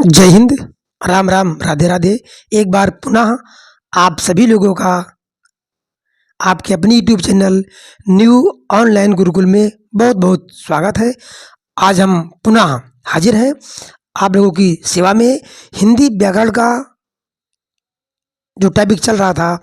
जय हिंद, राम राम, राधे राधे। एक बार पुनः आप सभी लोगों का आपके अपनी YouTube channel new online Gurukul में बहुत बहुत स्वागत है। आज हम पुनः हाजिर हैं आप लोगों की सेवा में। हिंदी व्याकरण का जो टॉपिक चल रहा था,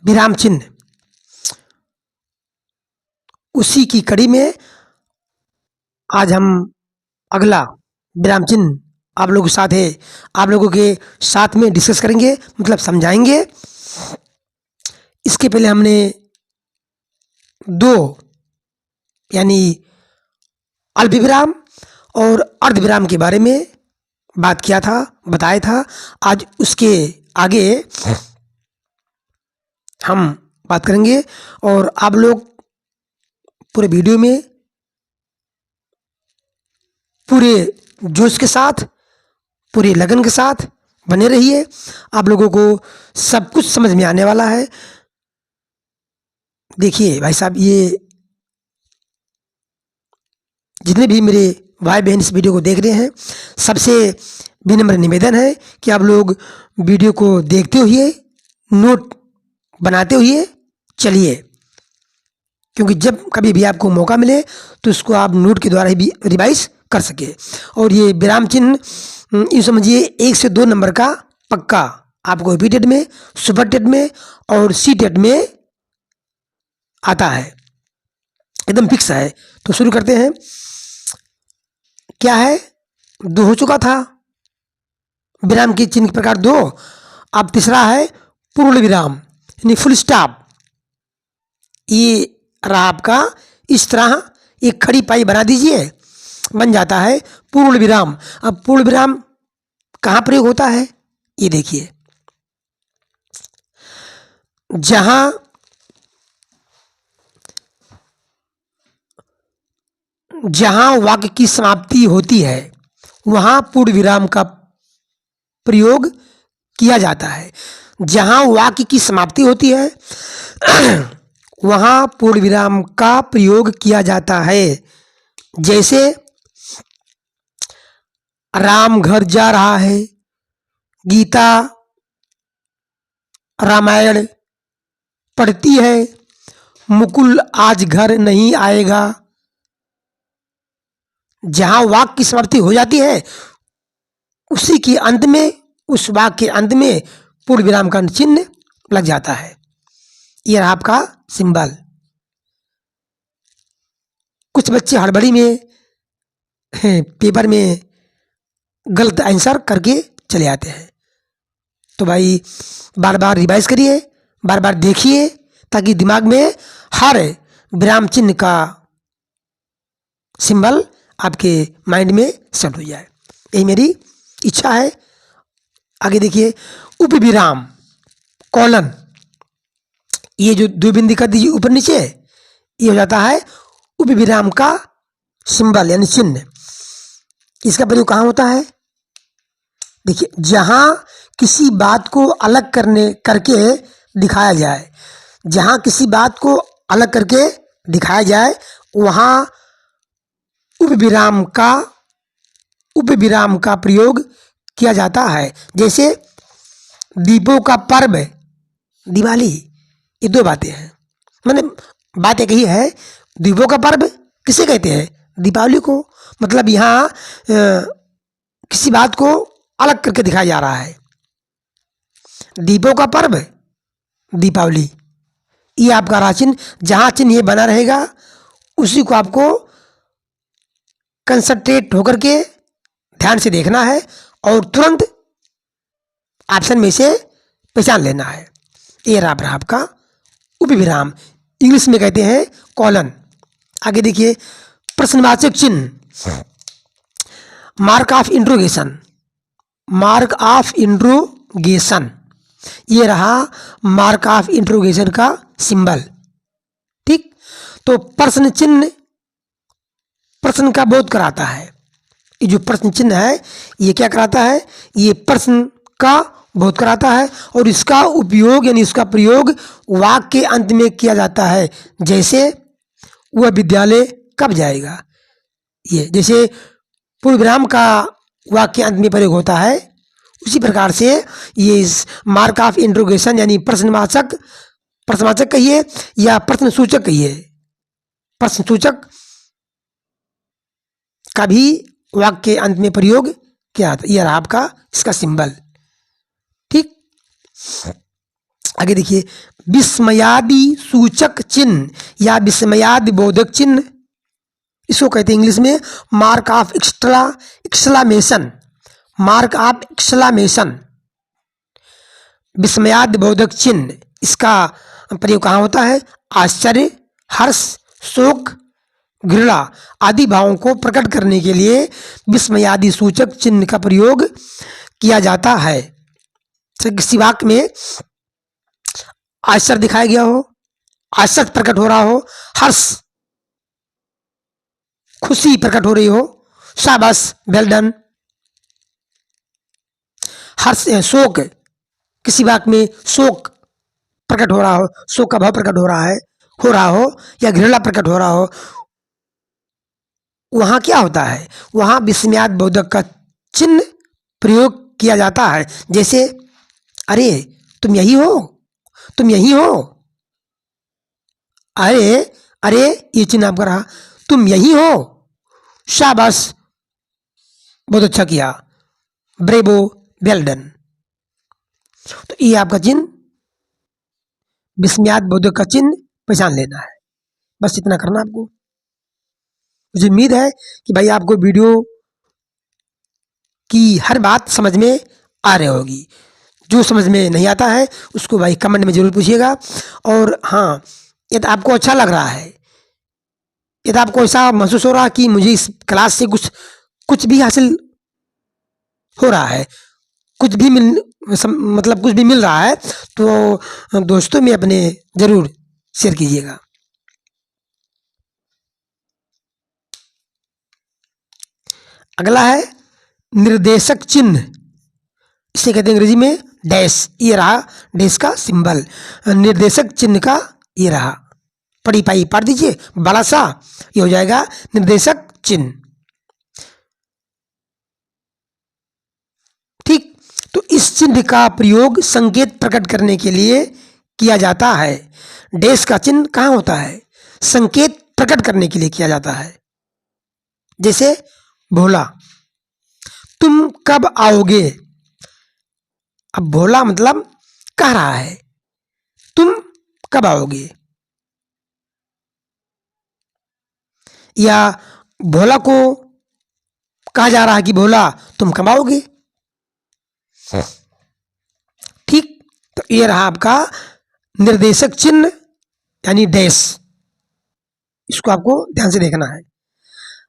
विराम चिन्ह, उसी की कड़ी में आज हम अगला विराम चिन्ह आप लोगों के साथ है, आप लोगों के साथ में डिस्कस करेंगे, मतलब समझाएंगे। इसके पहले हमने दो यानी अल्पविराम और अर्धविराम के बारे में बात किया था, बताया था। आज उसके आगे हम बात करेंगे और आप लोग पूरे वीडियो में पूरे जोश के साथ, पूरे लगन के साथ बने रहिए। आप लोगों को सब कुछ समझ में आने वाला है। देखिए भाई साहब, ये जितने भी मेरे भाई बहन इस वीडियो को देख रहे हैं, सबसे विनम्र निवेदन है कि आप लोग वीडियो को देखते हुए नोट बनाते हुए चलिए, क्योंकि जब कभी भी आपको मौका मिले तो उसको आप नोट के द्वारा भी रिवाइज कर सके। और ये विराम चिन्ह यूँ समझिए 1 से 2 नंबर का पक्का आपको रिपीटेड में, सुपर टेट में और सी टेट में आता है, एकदम फिक्स है। तो शुरू करते हैं। क्या है, 2 हो चुका था विराम के चिन्ह के प्रकार 2। अब तीसरा है पूर्ण विराम यानी फुल स्टॉप। ये रहा आपका, इस तरह एक खड़ी पाई बना दीजिए, बन जाता है पूर्ण विराम। अब पूर्ण विराम कहाँ प्रयोग होता है, ये देखिए। जहां वाक्य की समाप्ति होती है वहां पूर्ण विराम का प्रयोग किया जाता है। जहां वाक्य की समाप्ति होती है वहां पूर्ण विराम का प्रयोग किया जाता है। जैसे राम घर जा रहा है, गीता रामायण पढ़ती है, मुकुल आज घर नहीं आएगा। जहां वाक्य की समाप्ति हो जाती है उसी के अंत में, उस वाक्य के अंत में पूर्ण विराम का चिन्ह लग जाता है। यह रहा आपका सिंबल। कुछ बच्चे हड़बड़ी में पेपर में गलत आंसर करके चले आते हैं, तो भाई बार बार रिवाइज करिए, बार बार देखिए, ताकि दिमाग में हर विराम चिन्ह का सिंबल आपके माइंड में सेट हो जाए। यही मेरी इच्छा है। आगे देखिए, उपविराम कॉलन, ये जो 2 बिंदी कर दीजिए ऊपर नीचे, ये हो जाता है उपविराम का सिंबल यानी चिन्ह। इसका प्रयोग कहाँ होता है, देखिए, जहां किसी बात को अलग करके दिखाया जाए, जहां किसी बात को अलग करके दिखाया जाए वहां उपविराम का प्रयोग किया जाता है। जैसे दीपों का पर्व दिवाली, ये 2 बातें हैं, मैंने बात एक ही है। दीपों का पर्व किसे कहते हैं, दीपावली को। मतलब यहाँ किसी बात को अलग करके दिखाया जा रहा है। दीपों का पर्व दीपावली, ये आपका राचिन्ह। जहां चिन्ह ये बना रहेगा उसी को आपको कंसंट्रेट होकर के ध्यान से देखना है और तुरंत ऑप्शन में से पहचान लेना है। ये रहा आपका उपविराम, इंग्लिश में कहते हैं कॉलन। आगे देखिए, प्रश्नवाचक चिन्ह, mark of interrogation, mark of interrogation, ये रहा मार्क ऑफ इंट्रोगेशन का सिंबल। ठीक, तो प्रश्न चिन्ह प्रश्न का बोध कराता है। ये जो प्रश्न चिन्ह है ये क्या कराता है, ये प्रश्न का बोध कराता है और इसका उपयोग यानी इसका प्रयोग वाक्य के अंत में किया जाता है। जैसे वह विद्यालय कब जाएगा, ये जैसे पूर्ण विराम का वाक्य अंत में प्रयोग होता है, उसी प्रकार से ये इस मार्क ऑफ इंट्रोगेशन यानी प्रश्नवाचक कहिए या प्रश्न सूचक कहिए, प्रश्न सूचक का भी वाक्य के अंत में प्रयोग किया जाता है। यह रहा आपका इसका सिंबल। ठीक, आगे देखिए, विस्मयादि सूचक चिन्ह या विस्मयादि बोधक चिन्ह, इसको कहते हैं इंग्लिश में mark of exclamation, mark of exclamation, विस्मयादि बोधक चिन्ह। इसका प्रयोग कहाँ होता है? आश्चर्य, हर्ष, शोक, घृणा आदि भावों को प्रकट करने के लिए विस्मयादि सूचक चिन्ह का प्रयोग किया जाता है। किसी वाक्य में आश्चर्य दिखाया गया हो, आश्चर्य प्रकट हो रहा हो, हर्ष, खुशी प्रकट हो रही हो, शाबाश, वेल डन। हर्ष, शोक, किसी वाक्य में शोक प्रकट हो रहा हो, शोक का भाव प्रकट हो रहा हो या घृणा प्रकट हो रहा हो, वहां क्या होता है? वहां विस्मयाद बोधक का चिन्ह प्रयोग किया जाता है। जैसे अरे तुम यही हो, तुम यही हो, अरे अरे, ये चिन्ह आपका रहा, तुम यही हो, शाबाश, बहुत अच्छा किया, ब्रेवो, वेल डन। तो ये आपका चिन्ह विस्मयाद बोधक का चिन्ह पहचान लेना है। बस इतना करना आपको। मुझे उम्मीद है कि भाई आपको वीडियो की हर बात समझ में आ रही होगी। जो समझ में नहीं आता है उसको भाई कमेंट में जरूर पूछिएगा। और हाँ, यदि आपको अच्छा लग रहा है, यदि आपको ऐसा महसूस हो रहा है कि मुझे इस क्लास से कुछ भी हासिल हो रहा है, कुछ भी मिल रहा है, तो दोस्तों में अपने जरूर शेयर कीजिएगा। अगला है निर्देशक चिन्ह, इसे कहते हैं अंग्रेजी में डैश। ये रहा डैश का सिंबल, निर्देशक चिन्ह का ये रहा। पढ़ी पाई पढ़ दीजिए, बड़ा सा ये हो जाएगा निर्देशक चिन्ह। ठीक, तो इस चिन्ह का प्रयोग संकेत प्रकट करने के लिए किया जाता है। डैश का चिन्ह कहाँ होता है? संकेत प्रकट करने के लिए किया जाता है। जैसे भोला, तुम कब आओगे? अब भोला मतलब कह रहा है तुम कब आओगे, या भोला को कहा जा रहा है कि भोला तुम कब आओगे। ठीक, तो ये रहा आपका निर्देशक चिन्ह यानी डैश। इसको आपको ध्यान से देखना है।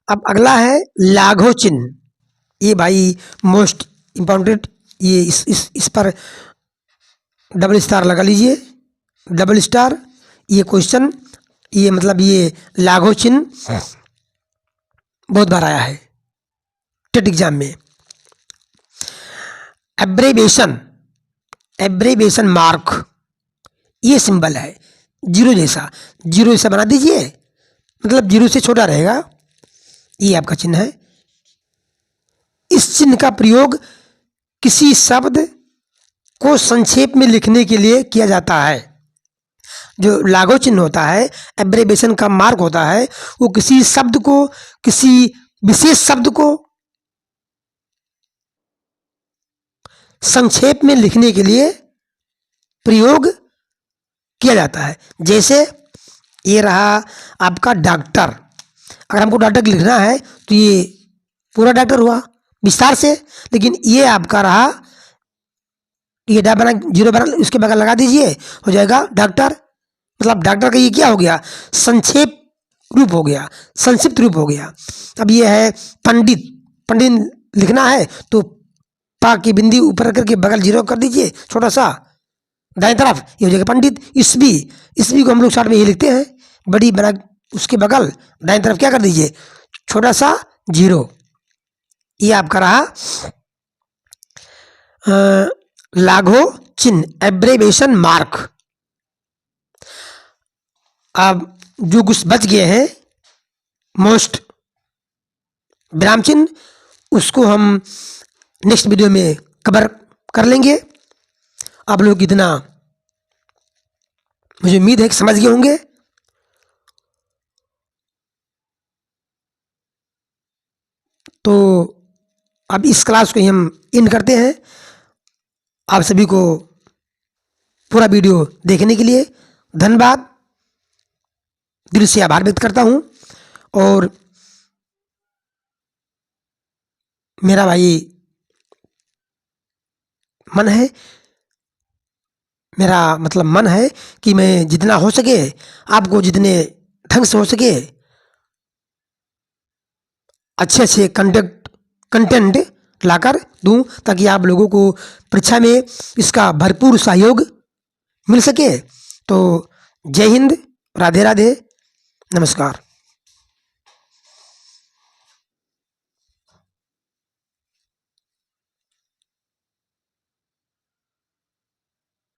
अब अगला है लाघव चिन्ह। ये भाई मोस्ट इंपॉर्टेंट, ये इस पर डबल स्टार लगा लीजिए, डबल स्टार। ये क्वेश्चन, ये मतलब ये लाघव चिन्ह बहुत बार आया है टेट एग्जाम में। एब्रेवेशन मार्क, ये सिंबल है जीरो जैसा बना दीजिए, मतलब जीरो से छोटा रहेगा। ये आपका चिन्ह है। इस चिन्ह का प्रयोग किसी शब्द को संक्षेप में लिखने के लिए किया जाता है। जो लाघव चिन्ह होता है, एब्रेवेशन का मार्क होता है, वो किसी शब्द को, किसी विशेष शब्द को संक्षेप में लिखने के लिए प्रयोग किया जाता है। जैसे ये रहा आपका डॉक्टर। अगर हमको डॉक्टर लिखना है तो ये पूरा डॉक्टर हुआ विस्तार से, लेकिन ये आपका रहा, ये डा बना, जीरो बना, उसके बगल लगा दीजिए, हो जाएगा डॉक्टर। मतलब डॉक्टर का ये क्या हो गया? संक्षेप रूप हो गया, संक्षिप्त रूप हो गया। अब ये है पंडित। पंडित लिखना है तो पा की बिंदी ऊपर करके बगल जीरो कर दीजिए छोटा सा दाएं तरफ, ये हो जाएगा पंडित। ईस्वी को हम लोग शॉर्ट में ये लिखते हैं, बड़ी बना उसके बगल दाएं तरफ क्या कर दीजिए, छोटा सा जीरो। ये आपका रहा लाघव चिन्ह, एब्रेवेशन मार्क। अब जो कुछ बच गए हैं मोस्ट विराम चिन्ह, उसको हम नेक्स्ट वीडियो में कवर कर लेंगे। आप लोग इतना मुझे उम्मीद है कि समझ गए होंगे। तो अब इस क्लास को ही हम इन करते हैं। आप सभी को पूरा वीडियो देखने के लिए धन्यवाद, दिल से आभार व्यक्त करता हूं। और मेरा भाई मन है कि मैं जितना हो सके आपको जितने ढंग से हो सके अच्छे अच्छे कंटेंट लाकर दूं, ताकि आप लोगों को परीक्षा में इसका भरपूर सहयोग मिल सके। तो जय हिंद, राधे राधे, नमस्कार।